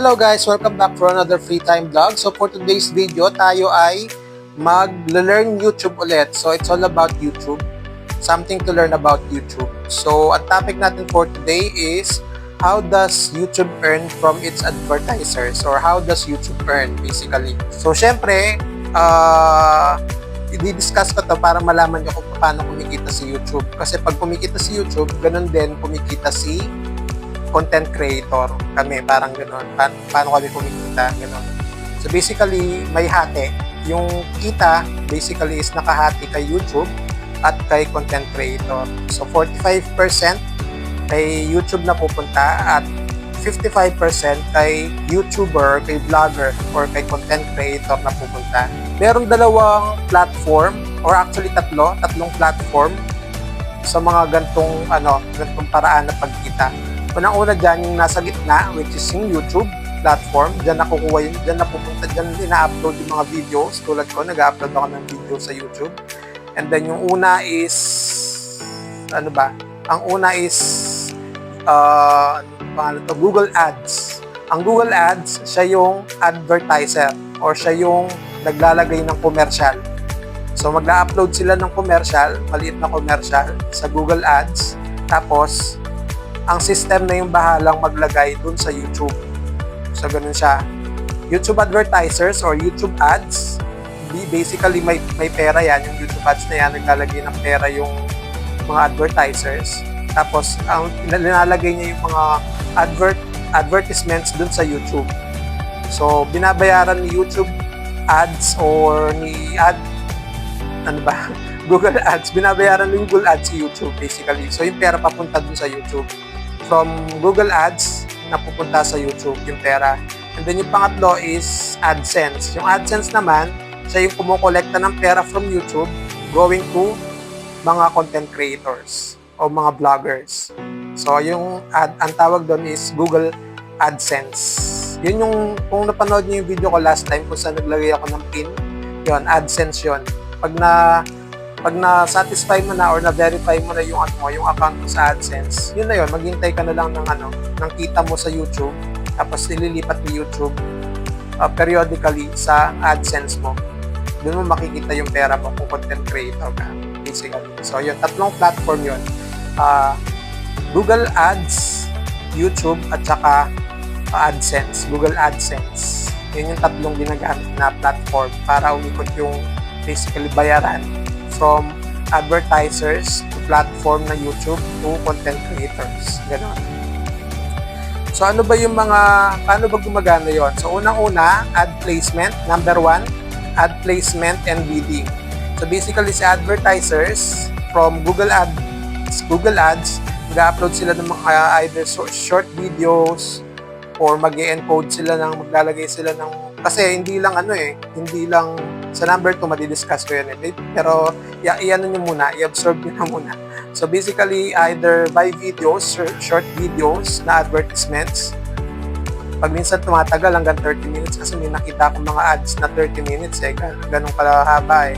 Hello guys! Welcome back for another free time vlog. So for today's video, tayo ay mag-learn YouTube ulit. So it's all about YouTube. Something to learn about YouTube. So ang topic natin for today is how does YouTube earn from its advertisers? Or how does YouTube earn basically? So syempre, i-discuss ko to para malaman nyo kung paano kumikita si YouTube. Kasi pag kumikita si YouTube, ganun din kumikita si content creator kami, parang gano'n. Paano kami kumikita, gano'n. So basically, may hati. Yung kita, basically, is nakahati kay YouTube at kay content creator. So 45% kay YouTube na pupunta at 55% kay YouTuber, kay vlogger, or kay content creator na pupunta. Meron dalawang platform, or actually tatlong platform sa mga gantong paraan na pagkita. Unang-una dyan, yung nasa gitna, which is yung YouTube platform. Dyan nakukuha yun, dyan napupunta, dyan ina-upload yung mga videos. Tulad ko, nag-upload ako ng video sa YouTube. And then yung una is, Ang una is, Google Ads. Ang Google Ads, siya yung advertiser or siya yung naglalagay ng commercial. So mag-upload sila ng commercial, maliit na commercial sa Google Ads. Tapos, ang system na yung bahalang maglagay dun sa YouTube. So, ganun siya. YouTube advertisers or YouTube ads, basically may pera yan. Yung YouTube ads na yan, naglalagay ng pera yung mga advertisers. Tapos, ang nilalagay niya yung mga advertisements dun sa YouTube. So, binabayaran ni YouTube ads or Google Ads, binabayaran ng Google Ads si YouTube basically. So yung pera papunta dun sa YouTube. From Google Ads, napupunta sa YouTube yung pera. And then yung pangatlo is AdSense. Yung AdSense naman, siya yung kumukolekta ng pera from YouTube going to mga content creators o mga vloggers. So yung ang tawag doon is Google AdSense. Yun yung, kung napanood niyo yung video ko last time kung saan naglagay ako ng pin, yun, AdSense yun. Pag na-satisfy mo na or na-verify mo na yung account mo sa AdSense, yun na yun, maghintay ka na lang ng kita mo sa YouTube, tapos nililipat ni YouTube periodically sa AdSense mo. Doon mo makikita yung pera mo kung content creator ka, basically. So yun, tatlong platform yun. Google Ads, YouTube, at saka AdSense, Google AdSense. Yun yung tatlong ginagamit na platform para umikot yung basically bayaran from advertisers to platform na YouTube to content creators. Ganon. So paano ba gumagana yon? So unang-una, ad placement. Number 1, ad placement and bidding. So basically si advertisers from Google Ads, mag-upload sila ng mga either short videos or mag-encode sila maglalagay sila ng, kasi hindi lang sa number 2, madidiscuss ko yan pero i-ano nyo muna, i-absorb nyo na muna. So basically, either by videos, short videos na advertisements. Pag minsan tumatagal hanggang 30 minutes kasi may nakita akong mga ads na 30 minutes ganun kalahaba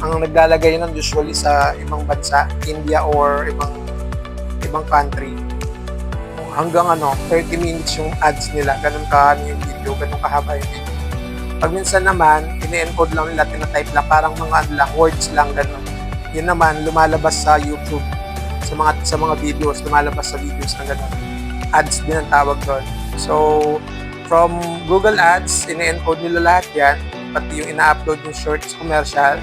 Ang naglalagay nun usually sa ibang bansa, India or ibang country. Hanggang 30 minutes yung ads nila, ganun yung video, ganun kahaba yung video. Pag minsan naman, ini-encode lang nila, tina-type lang, parang mga words lang, gano'n. Yun naman, lumalabas sa YouTube, sa mga videos, lumalabas sa videos na gano'n. Ads din ang tawag doon. So, from Google Ads, ini-encode nila lahat yan, pati yung ina-upload yung shorts commercial.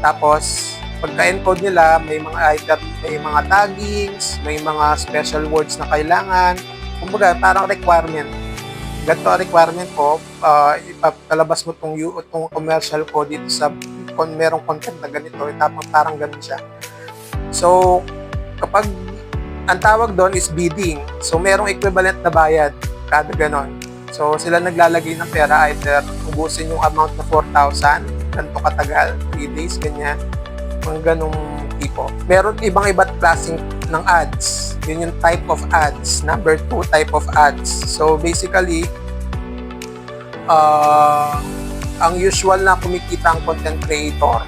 Tapos, pagka-encode nila, may mga taggings, may mga special words na kailangan. Kumbaga, parang requirement. Ganito ang requirement ko, ipapalabas mo itong commercial ko dito kung merong content na ganito, tapos parang ganun siya. So, kapag ang tawag doon is bidding, so merong equivalent na bayad kada ganon. So, sila naglalagay ng pera, either ubusin yung amount na 4,000, ganito katagal, 3 days, ganyan, mga ganong tipo. Meron iba't klaseng ng ads. Yun yung type of ads. Number 2, type of ads. So basically, ang usual na kumikita ang content creator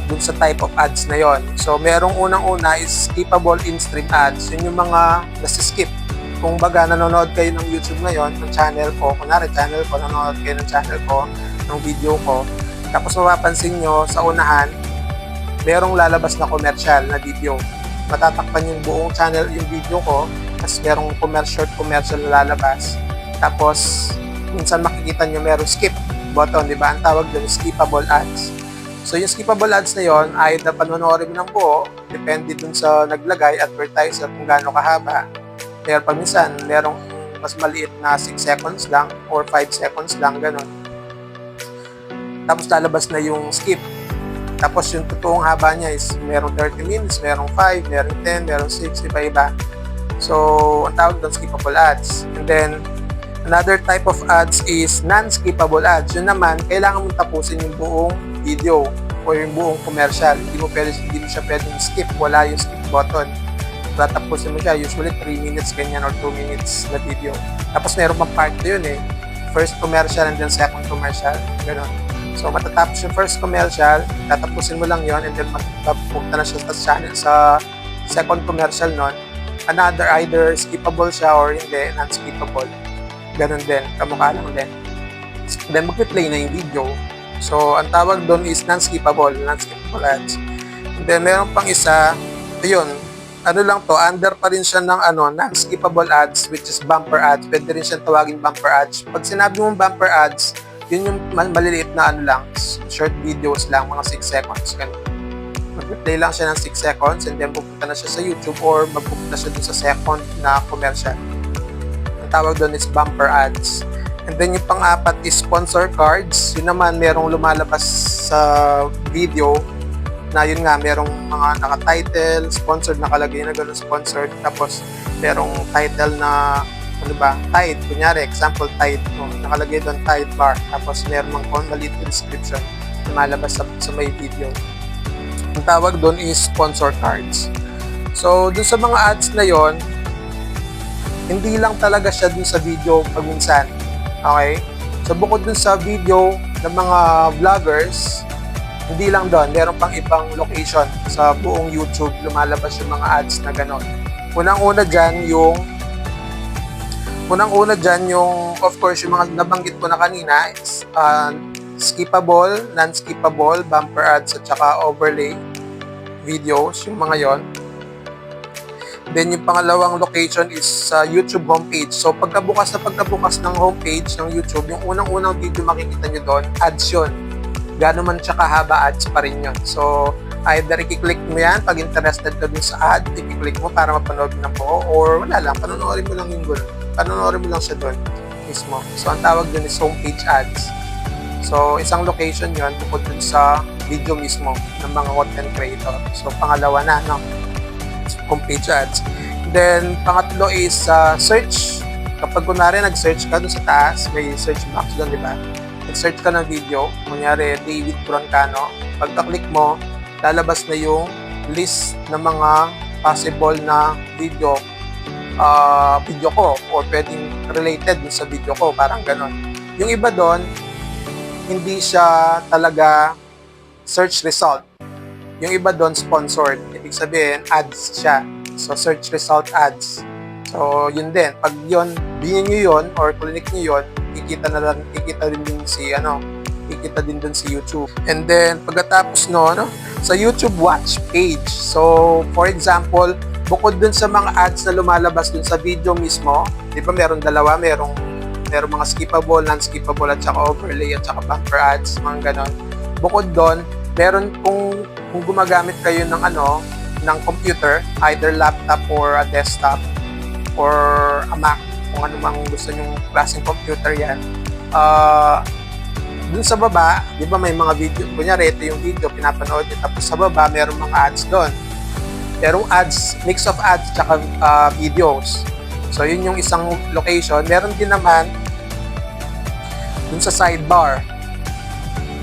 dun sa type of ads na yon. So merong unang-una is skippable in-stream ads. Yun yung mga nasi-skip. kung baga nanonood kayo ng YouTube ngayon, ng channel ko, kunwari channel ko, nanonood kayo ng channel ko, ng video ko, tapos mapapansin nyo sa unahan, merong lalabas na commercial na video. Matatakpan yung buong channel, yung video ko, tapos merong commercial na lalabas. Tapos, minsan makikita nyo merong skip button, di ba? Ang tawag doon, skippable ads. So, yung skippable ads na yon ay na panonoorin mo ng buo, depende dun sa naglagay, advertiser, kung gaano kahaba. Pero paminsan, merong mas maliit na 6 seconds lang or 5 seconds lang, ganun. Tapos lalabas na yung skip. Tapos yung totoong haba niya is merong 30 minutes, merong 5, merong 10, merong 6, iba-iba. So, ang tawag doon, skippable ads. And then, another type of ads is non-skippable ads. Yun naman, kailangan mong tapusin yung buong video o yung buong commercial. Hindi mo siya pwedeng skip. Wala yung skip button. Tatapusin mo siya. Usually, 3 minutes ganyan or 2 minutes na video. Tapos, meron pang part na yun eh. First commercial and then second commercial. Ganon. So, matatapos yung first commercial, tatapusin mo lang yon and then magpupunta na siya sa channel, sa second commercial nun. Another, either skippable siya or hindi, non-skippable. Ganon din, kamukha lang din. Then, mag-play na yung video. So, ang tawag doon is non-skippable ads. And then, meron pang isa, yun, ano lang to, under pa rin siya ng non-skippable ads, which is bumper ads. Pwede rin siyang tawagin bumper ads. Pag sinabi mong bumper ads, yun yung maliliit na short videos lang, mga 6 seconds. Mag-play lang siya ng 6 seconds and then pupunta na siya sa YouTube or magpupunta siya dun sa second na commercial. Ang tawag doon is bumper ads. And then yung pang-apat is sponsor cards. Yun naman, merong lumalabas sa video na yun nga, merong mga naka-title, sponsored, nakalagay na gano'n sponsored. Tapos merong title na Tide, kunyari, example, Tide, nakalagay doon Tide bar, tapos meron mang maliit description na malabas sa may video. Ang tawag doon is sponsor cards. So, dun sa mga ads na yon, hindi lang talaga siya dun sa video paminsan. Okay? So, bukod dun sa video ng mga vloggers, hindi lang doon, meron pang ibang location sa buong YouTube, lumalabas yung mga ads na gano'n. Unang-una dyan yung, of course, yung mga nabanggit ko na kanina, is skippable, non-skippable, bumper ads, at saka overlay videos, yung mga yon. Then, yung pangalawang location is sa YouTube homepage. So, pagkabukas ng homepage ng YouTube, yung unang-unang video makikita nyo doon, ads yun. Gano'n man siya kahaba, ads pa rin yun. So, either i-click mo yan, pag interested ka dun sa ad, i-click mo para mapanood mo ng buo, or wala lang, panonoorin mo lang yung gulo. Panonoorin mo lang siya doon mismo. So, ang tawag doon is homepage ads. So, isang location yun bukod dun sa video mismo ng mga content creator. So, pangalawa na, homepage ads. Then, pangatlo is search. Kapag kunwari nag-search ka doon sa taas, may search box doon, di ba? Nag-search ka ng video, kunyari David Broncano. Pagka-click mo, lalabas na yung list ng mga possible na video ko or pwedeng related sa video ko, parang ganon. Yung iba doon, hindi siya talaga search result. Yung iba doon, sponsored. Ibig sabihin, ads siya. So, search result ads. So, yun din. Pag yun, bilhin nyo yun or click nyo yun, kikita din din si YouTube. And then, pagkatapos sa YouTube watch page. So, for example, bukod dun sa mga ads na lumalabas dun sa video mismo, di ba meron dalawa, merong mga skippable, non-skippable, at saka overlay, at saka bumper ads, mga ganon. Bukod doon, meron kung gumagamit kayo ng computer, either laptop or a desktop or a Mac, kung ano mang gusto nyong klaseng computer yan. Dun sa baba, di ba may mga video, kunyari ito yung video, pinapanood nyo, tapos sa baba, merong mga ads doon. Merong ads, mix of ads tsaka videos. So, yun yung isang location. Meron din naman dun sa sidebar.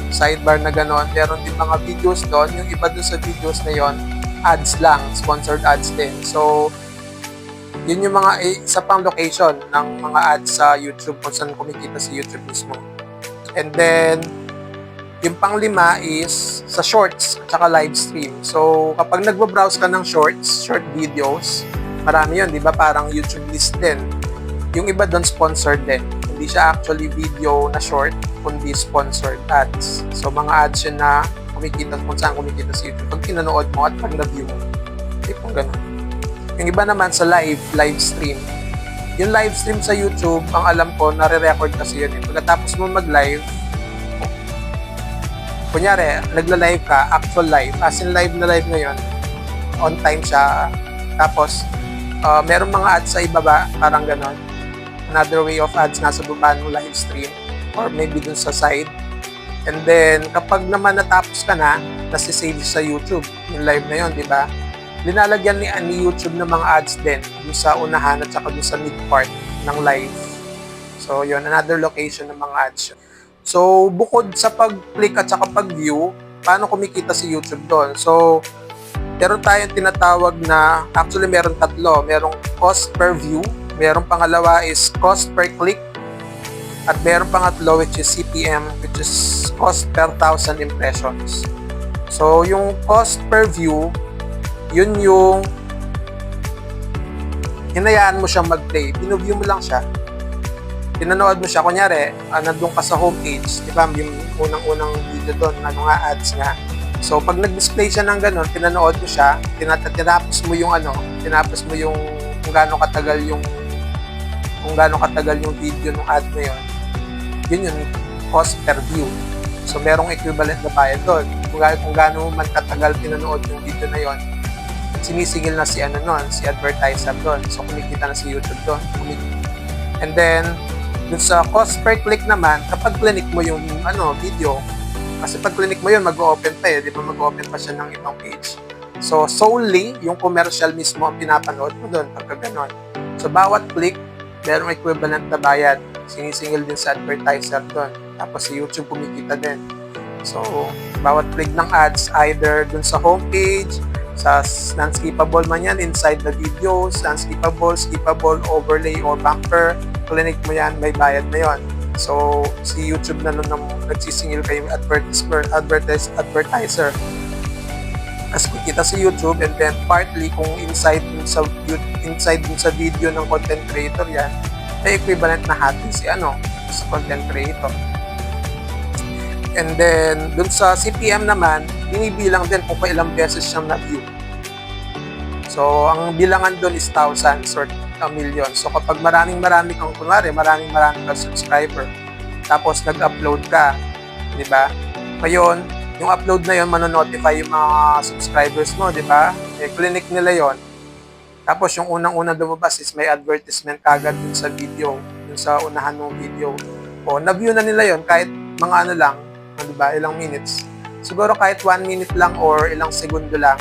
Sidebar na gano'n. Meron din mga videos doon. Yung iba dun sa videos na yon, ads lang. Sponsored ads din. So, yun yung mga isa pang location ng mga ads sa YouTube kung saan kumikita sa YouTube mismo. And then, yung pang-lima is sa shorts at saka live stream. So, kapag nagbabrowse ka ng short videos, marami yun, di ba? Parang YouTube list din. Yung iba doon sponsored din. Hindi siya actually video na short, kundi sponsored ads. So mga ads yun na kumikita kung saan kumikita sa YouTube. Pag pinanood mo at pag na-view mo. Kung ganun. Yung iba naman sa live stream. Yung live stream sa YouTube, ang alam ko, nare-record kasi yun. Pagkatapos mo mag-live, kunyari, nagla-live ka, actual live, as in live na live ngayon, on time siya. Tapos, merong mga ads sa ibaba, parang ganon. Another way of ads, nasa baba ng live stream, or maybe dun sa side. And then, kapag naman natapos ka na, nasi-save sa YouTube, yung live na yun, di ba? Linalagyan ni YouTube ng mga ads din dun sa unahan at saka dun sa mid part ng live. So, yun, another location ng mga ads yun. So, bukod sa pag-click at saka pag-view, paano kumikita si YouTube doon? So, meron tayong tinatawag na, actually meron tatlo. Merong cost per view, merong pangalawa is cost per click, at merong pangatlo which is CPM, which is cost per 1,000 impressions. So, yung cost per view, yun yung hinayaan mo siyang mag-play. Binuview mo lang siya. Pinanood mo siya. Kunyari, nandun ka sa homepage. Di ba? Yung unang-unang video doon, ads nga. So, pag nag-display siya ng ganun, pinanood mo siya, tinapos mo yung kung gaano katagal yung video ng ad na yun. Yun yung cost per view. So, merong equivalent na bayad doon. Kung gaano man katagal pinanood yung video na yun, sinisingil na si advertiser doon. So, kumikita na si YouTube doon. And then, dun sa cost per click naman, kapag clinic mo yung video, kasi pag clinic mo yun, mag-open pa di ba? Mag-open pa siya ng ibang page. So, solely, yung commercial mismo ang pinapanood mo doon pagka ganon. So, bawat click, merong equivalent na bayad. Sinisingil din sa advertiser doon. Tapos, si YouTube kumikita din. So, bawat click ng ads, either dun sa homepage, sa non-skippable man yan, inside the videos, non-skippable, skippable, overlay, or bumper, clinic mo yan, may bayad na yon. So, si YouTube na nun nagsisingil kayo advertiser. Kasi kikita sa YouTube, and then partly kung inside dun sa video ng content creator yan, may equivalent na hati sa content creator. And then, dun sa CPM naman, binibilang din kung kailang beses siyang na-view. So, ang bilangan dun is thousands or a million. So, kapag maraming kang subscriber, tapos nag-upload ka, di ba? Ngayon, yung upload na yun, manonotify yung mga subscribers mo, di ba? Clinic nila yon. Tapos, yung unang-unang lumabas is may advertisement kagad dun sa video, dun sa unahan ng video. O, na-view na nila yon kahit mga lang, diba, ilang minutes. Siguro kahit 1 minute lang or ilang segundo lang.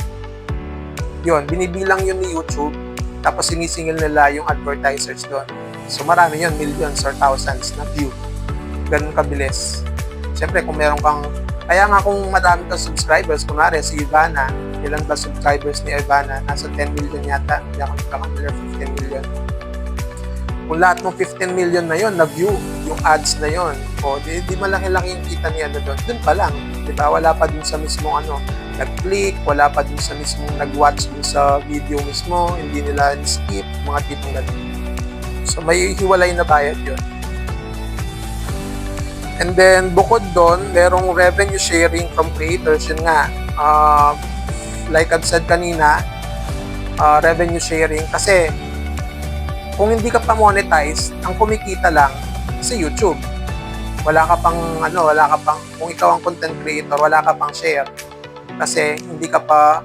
Yun, binibilang yun ni YouTube. Tapos sinisingil nila yung advertisers doon. So marami yun, millions or thousands na view. Ganun kabilis. Siyempre, kung meron kang, kaya nga kung madami kang subscribers, kunwari si Ivana, ilan ba subscribers ni Ivana? Nasa 10 million yata. Hindi ako nagkakamila, 15 million. Kung lahat ng 15 million na yon na-view, yung ads na yon, o di malaki-laki yung kita niya doon. Doon pa lang, di ba? Wala pa dun sa mismong nag-click, wala pa dun sa mismong nag-watch dun sa video mismo, hindi nila skip, mga tipong ganun. So, may hiwalay na bayad yun. And then, bukod doon, merong revenue sharing from creators. Yun nga, like I've said kanina, revenue sharing. Kasi, kung hindi ka pa monetize, ang kumikita lang sa YouTube. Wala ka pang kung ikaw ang content creator, wala ka pang share. Kasi hindi ka pa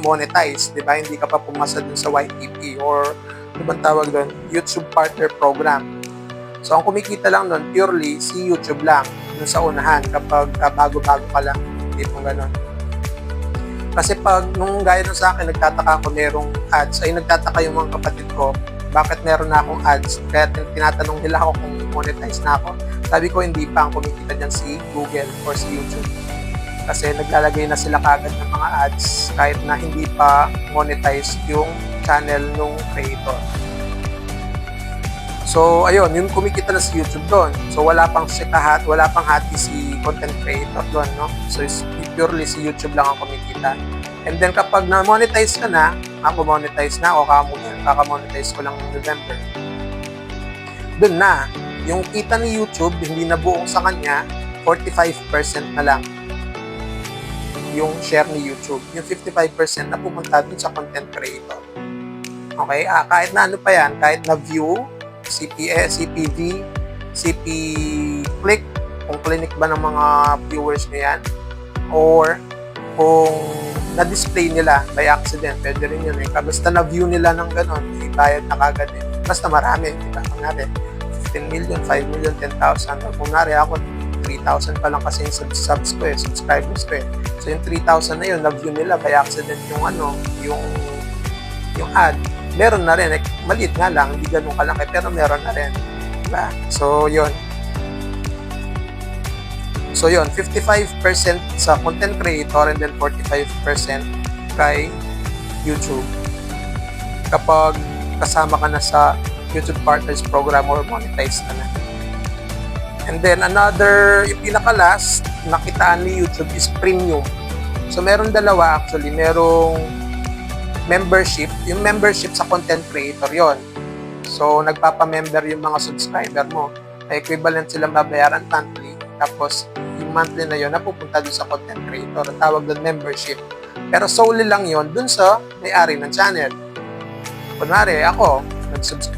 monetize, 'di ba? Hindi ka pa pumasa dun sa YPP or ano bang tawag doon? YouTube Partner Program. So ang kumikita lang doon purely si YouTube lang dun sa unahan kapag bago-bago ka lang, hindi pong gano'n. Kasi pag nung gaya nung sa akin, nagtataka ako merong ads, ay nagtataka yung mga kapatid ko, bakit meron na akong ads? Kaya tinatanong nila ako kung monetize na ako. Sabi ko, hindi pa ang kumikita dyan si Google or si YouTube. Kasi naglalagay na sila kagad ng mga ads kahit na hindi pa monetize yung channel nung creator. So, ayun, yung kumikita na si YouTube doon. So, wala pang hati si content creator doon, no? So, purely si YouTube lang ang kumikita. And then, kapag na-monetize ka na, ako monetize na, o kakamonetize ko lang ng November. dun na. Yung kita ni YouTube, hindi na buong sa kanya, 45% na lang yung share ni YouTube. Yung 55% na pupunta dun sa content creator. Okay? Kahit na ano pa yan, kahit na view, CPV, CP click, kung clinic ba ng mga viewers nyo yan, or kung na-display nila by accident, pwede rin yun eh. Basta na-view nila ng gano'n, bayad na kagad eh. Basta marami, diba? Kung natin, 15 million, 5 million, 10,000. Kung nari ako, 3,000 pa lang kasi yung subs ko eh, subscribers ko eh. So yung 3,000 na yun, na-view nila by accident yung yung ad. Meron na rin, maliit nga lang, hindi ganun kalaki, pero meron na rin. Diba? So yun. So yun, 55% sa content creator and then 45% kay YouTube. Kapag kasama ka na sa YouTube Partners Program or monetize ka na. And then another, yung pinaka-last, nakitaan ni YouTube is premium. So meron dalawa actually, merong membership. Yung membership sa content creator yon. So nagpapa-member yung mga subscriber mo. Equivalent silang babayaran monthly. Tapos yung monthly na yon napupunta dun sa content creator. Tawag doon membership. Pero solely lang yon dun sa may-ari ng channel. Kunwari ako,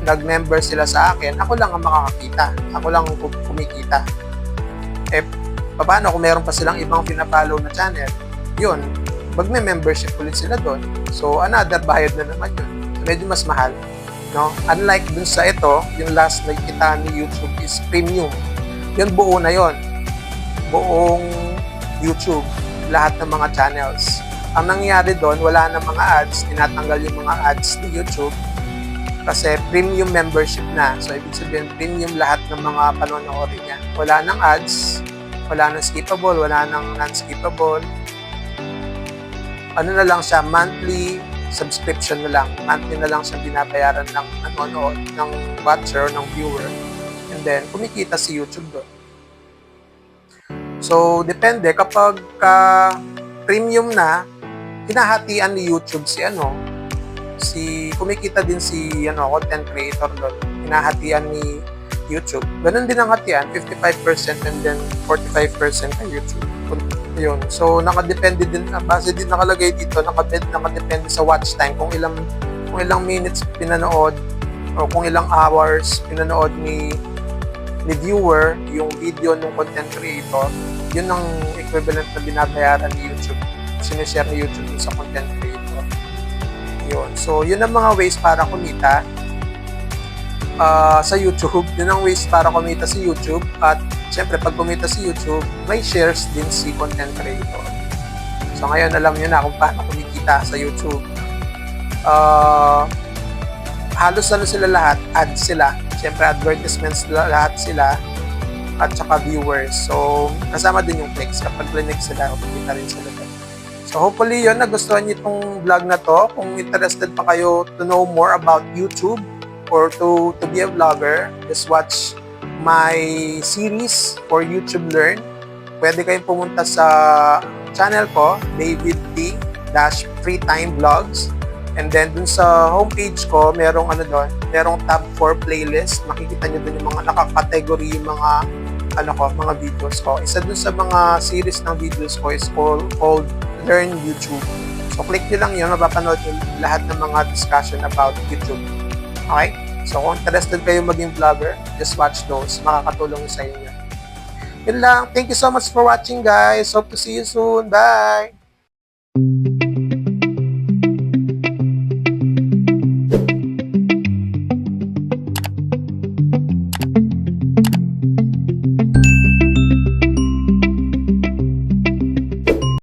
nag-member sila sa akin, ako lang ang makakakita. Ako lang ang kumikita. Eh, paano kung meron pa silang ibang pinapollow na channel? Yun, magme-membership ulit sila doon. So, another bayad na naman yun. Medyo mas mahal. No? Unlike dun sa ito, yung last na kita ni YouTube is premium. Yun, buo na yun. Buong YouTube. Lahat ng mga channels. Ang nangyari doon, wala na mga ads. Tinatanggal yung mga ads ni YouTube. Kasi premium membership na. So, ibig sabihin, premium lahat ng mga panonoodin niya. Wala nang ads, wala nang skippable, wala nang non-skippable. Ano na lang siya, monthly subscription na lang. Monthly na lang siya binabayaran ng nanonood, ng watcher, ng viewer. And then, kumikita si YouTube doon. So, depende. Kapag premium na, hinahatian ni YouTube kumikita din si content creator doon. Hinahatian ni YouTube. Ganun din ang hatian, 55% and then 45% kay YouTube. Yun. So, nakadepende din, base din nakalagay dito, nakadepende sa watch time, kung ilang minutes pinanood o kung ilang hours pinanood ni viewer yung video ng content creator. Yun ang equivalent na binabayaran ni YouTube. Sinishare ni YouTube sa content creator. Yun. So, yun ang mga ways para kumita sa YouTube. Yun ang ways para kumita sa YouTube. At syempre, pag kumita sa YouTube, may shares din si content creator. So, ngayon alam nyo na kung paano kumikita sa YouTube. Halos sila lahat, ads sila. Syempre, advertisements lahat sila. At saka viewers. So, kasama din yung clicks. Kapag click sila, kumikita rin sila. So hopefully yun, nagustuhan niyo itong vlog na to. Kung interested pa kayo to know more about YouTube or to be a vlogger, just watch my series for YouTube Learn. Pwede kayong pumunta sa channel ko, David T. Freetime Vlogs. And then dun sa homepage ko, merong merong tab for playlist. Makikita niyo dun yung mga nakakategory, yung mga mga videos ko. Isa dun sa mga series ng videos ko is called Learn YouTube. So, click nyo lang yun, mapapanood nyo lahat ng mga discussion about YouTube. Okay? So, kung interested kayo maging vlogger, just watch those. Makakatulong sa inyo. Yun lang. Thank you so much for watching, guys. Hope to see you soon. Bye!